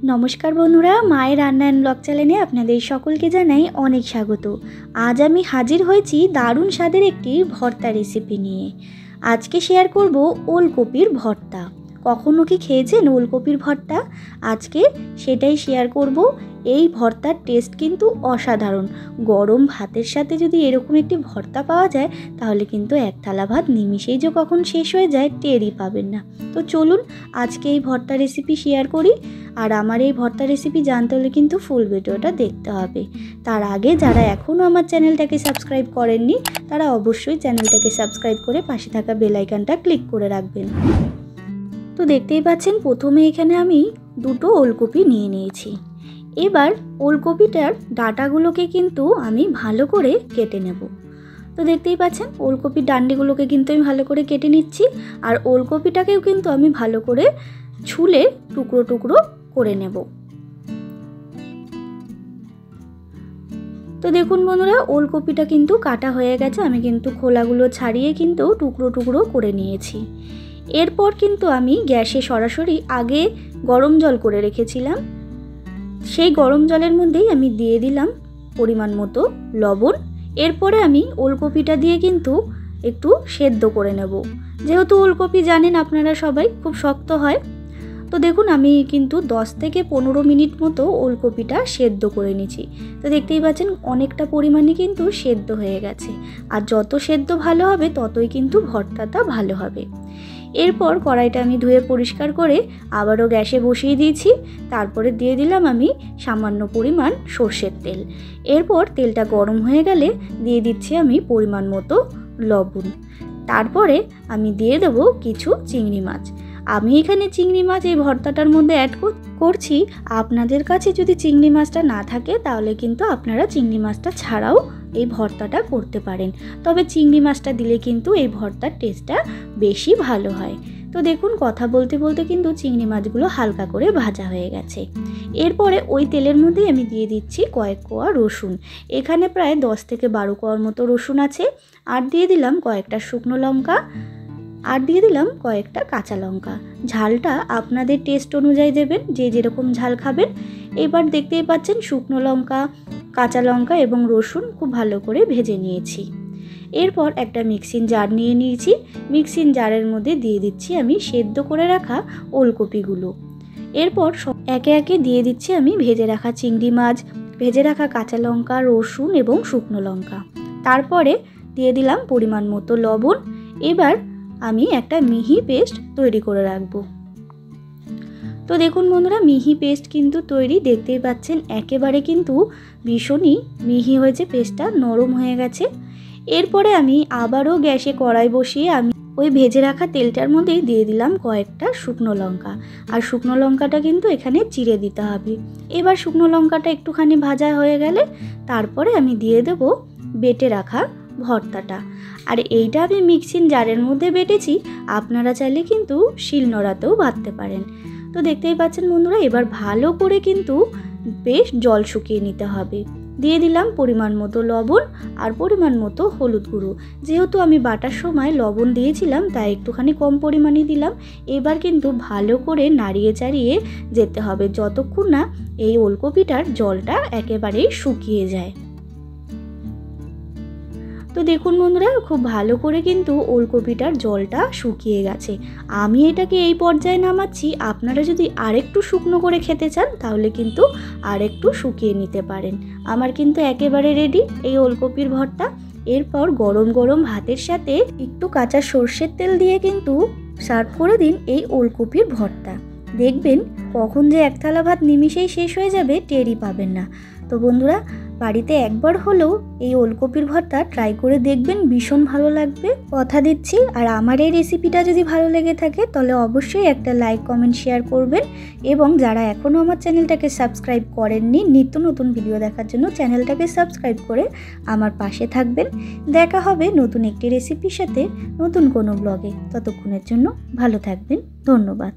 नमस्कार बंधुरा माয়ের রান্না এন্ড ব্লগ চ্যানেলে আপনাদের সকলকে জানাই অনেক স্বাগত। আজ আমি হাজির হয়েছি দারুণ স্বাদের একটি ভর্তা রেসিপি নিয়ে। আজকে শেয়ার করব ওলকপির ভর্তা। কখনো কি খেয়েছেন ওলকপির ভর্তা? আজকে সেটাই শেয়ার করব। এই ভর্তার টেস্ট কিন্তু অসাধারণ। গরম ভাতের সাথে যদি এরকম একটি ভর্তা পাওয়া যায় তাহলে কিন্তু এক থালা ভাত নিমিষেই যে কখন শেষ হয়ে যায় টেরই পাবেন না। তো চলুন আজকে এই ভর্তা রেসিপি শেয়ার করি। আর আমার এই ভর্তা রেসিপি জানতে হলে কিন্তু ফুল ভিডিওটা দেখতে হবে। তার আগে যারা এখনও আমার চ্যানেলটাকে সাবস্ক্রাইব করেননি তারা অবশ্যই চ্যানেলটাকে সাবস্ক্রাইব করে পাশে থাকা বেল আইকনটা ক্লিক করে রাখবেন। তো দেখতেই পাচ্ছেন প্রথমে এখানে আমি দুটো ওলকপি নিয়ে নিয়েছি। এবার ওলকপিটার ডাঁটাগুলোকে কিন্তু আমি ভালো করে কেটে নেব। তো দেখতেই পাচ্ছেন ওলকপির ডান্ডিগুলোকে কিন্তু আমি ভালো করে কেটে নিচ্ছি। আর ওলকপিটাকেও কিন্তু আমি ভালো করে ছুলে টুকরো টুকরো করে নেব। তো দেখুন বন্ধুরা ওলকপিটা কিন্তু কাটা হয়ে গেছে। আমি কিন্তু খোলাগুলো ছাড়িয়ে কিন্তু টুকরো টুকরো করে নিয়েছি। এরপর কিন্তু আমি গ্যাসে সরাসরি আগে গরম জল করে রেখেছিলাম। সেই গরম জলের মধ্যেই আমি দিয়ে দিলাম পরিমাণ মতো লবণ। এরপরে আমি ওলকপিটা দিয়ে কিন্তু একটু সেদ্ধ করে নেব। যেহেতু ওলকপি জানেন আপনারা সবাই খুব শক্ত হয়। তো দেখুন আমি কিন্তু 10 থেকে 15 মিনিট মতো ওলকপিটা সেদ্ধ করে নিয়েছি। তো দেখতেই পাচ্ছেন অনেকটা পরিমাণে কিন্তু সেদ্ধ হয়ে গেছে। আর যত সেদ্ধ ভালো হবে ততই কিন্তু ভর্তাটা ভালো হবে। এরপর কড়াইটা আমি ধুয়ে পরিষ্কার করে আবারও গ্যাসে বসিয়ে দিয়েছি। তারপরে দিয়ে দিলাম আমি সামান্য পরিমাণ সর্ষের তেল। এরপর তেলটা গরম হয়ে গেলে দিয়ে দিচ্ছি আমি পরিমাণ মতো লবণ। তারপরে আমি দিয়ে দেব কিছু চিংড়ি মাছ। আমি এখানে চিংড়ি মাছ এই ভর্তাটার মধ্যে অ্যাড করছি। আপনাদের কাছে যদি চিংড়ি মাছটা না থাকে তাহলে কিন্তু আপনারা চিংড়ি মাছটা ছাড়াও এই ভর্তাটা করতে পারেন। তবে চিংড়ি মাছটা দিলে কিন্তু এই ভর্তার টেস্টটা বেশি ভালো হয়। তো দেখুন কথা বলতে বলতে কিন্তু চিংড়ি মাছগুলো হালকা করে ভাজা হয়ে গেছে। এরপরে ওই তেলের মধ্যেই আমি দিয়ে দিচ্ছি কয়েক কোয়া রসুন। এখানে প্রায় 10 থেকে 12 কোয়ার মতো রসুন আছে। আর দিয়ে দিলাম কয়েকটা শুকনো লঙ্কা। আর দিয়ে দিলাম কয়েকটা কাঁচা লঙ্কা। ঝালটা আপনাদের টেস্ট অনুযায়ী দেবেন, যে যেরকম ঝাল খাবেন। এবার দেখতেই পাচ্ছেন শুকনো লঙ্কা, কাঁচা লঙ্কা এবং রসুন খুব ভালো করে ভেজে নিয়েছি। এরপর একটা মিক্সিং জার নিয়ে নিয়েছি। মিক্সিং জারের মধ্যে দিয়ে দিচ্ছি আমি সেদ্ধ করে রাখা ওলকপিগুলো। এরপর একে একে দিয়ে দিচ্ছি আমি ভেজে রাখা চিংড়ি মাছ, ভেজে রাখা কাঁচা লঙ্কা, রসুন এবং শুকনো লঙ্কা। তারপরে দিয়ে দিলাম পরিমাণ মতো লবণ। এবার আমি একটা মিহি পেস্ট তৈরি করে রাখবো। তো দেখুন বন্ধুরা মিহি পেস্ট কিন্তু তৈরি। দেখতেই পাচ্ছেন একেবারে কিন্তু ভীষণই মিহি হয়েছে, পেস্টটা নরম হয়ে গেছে। এরপরে আমি আবারও গ্যাসে কড়াই বসিয়ে আমি ওই ভেজে রাখা তেলটার মধ্যেই দিয়ে দিলাম কয়েকটা শুকনো লঙ্কা। আর শুকনো লঙ্কাটা কিন্তু এখানে চিড়ে দিতে হবে। এবার শুকনো লঙ্কাটা একটুখানি ভাজা হয়ে গেলে তারপরে আমি দিয়ে দেব বেটে রাখা ভর্তাটা। আর এইটা আমি মিক্সিং জারের মধ্যে বেটেছি, আপনারা চাইলে কিন্তু শিলনোড়াতেও বাটতে পারেন। তো দেখতেই পাচ্ছেন বন্ধুরা এবার ভালো করে কিন্তু বেশ জল শুকিয়ে নিতে হবে। দিয়ে দিলাম পরিমাণ মতো লবণ আর পরিমাণ মতো হলুদ গুঁড়ো। যেহেতু আমি বাটার সময় লবণ দিয়েছিলাম তাই একটুখানি কম পরিমাণে দিলাম। এবার কিন্তু ভালো করে নাড়িয়ে চাড়িয়ে যেতে হবে যতক্ষণ না এই ওলকপিটার জলটা একেবারেই শুকিয়ে যায়। তো দেখুন বন্ধুরা খুব ভালো করে কিন্তু ওলকপিটার জলটা শুকিয়ে গেছে। আমি এটাকে এই পর্যায়ে নামাচ্ছি। আপনারা যদি আরেকটু শুকনো করে খেতে চান তাহলে কিন্তু আরেকটু শুকিয়ে নিতে পারেন। আমার কিন্তু একেবারে রেডি এই ওলকপির ভর্তা। এরপর গরম গরম ভাতের সাথে একটু কাঁচা সর্ষের তেল দিয়ে কিন্তু সার্ভ করে দিন এই ওলকপির ভর্তা। দেখবেন কখন যে এক থালা ভাত নিমিষেই শেষ হয়ে যাবে টেরই পাবেন না। তো বন্ধুরা বাড়িতে একবার হলেও এই ওলকপির ভর্তা ট্রাই করে দেখবেন, ভীষণ ভালো লাগবে কথা দিচ্ছি। আর আমার এই রেসিপিটা যদি ভালো লেগে থাকে তাহলে অবশ্যই একটা লাইক কমেন্ট শেয়ার করবেন। এবং যারা এখনও আমার চ্যানেলটাকে সাবস্ক্রাইব করেননি নিত্য নতুন ভিডিও দেখার জন্য চ্যানেলটাকে সাবস্ক্রাইব করে আমার পাশে থাকবেন। দেখা হবে নতুন একটি রেসিপির সাথে নতুন কোনো ব্লগে। ততক্ষণের জন্য ভালো থাকবেন। ধন্যবাদ।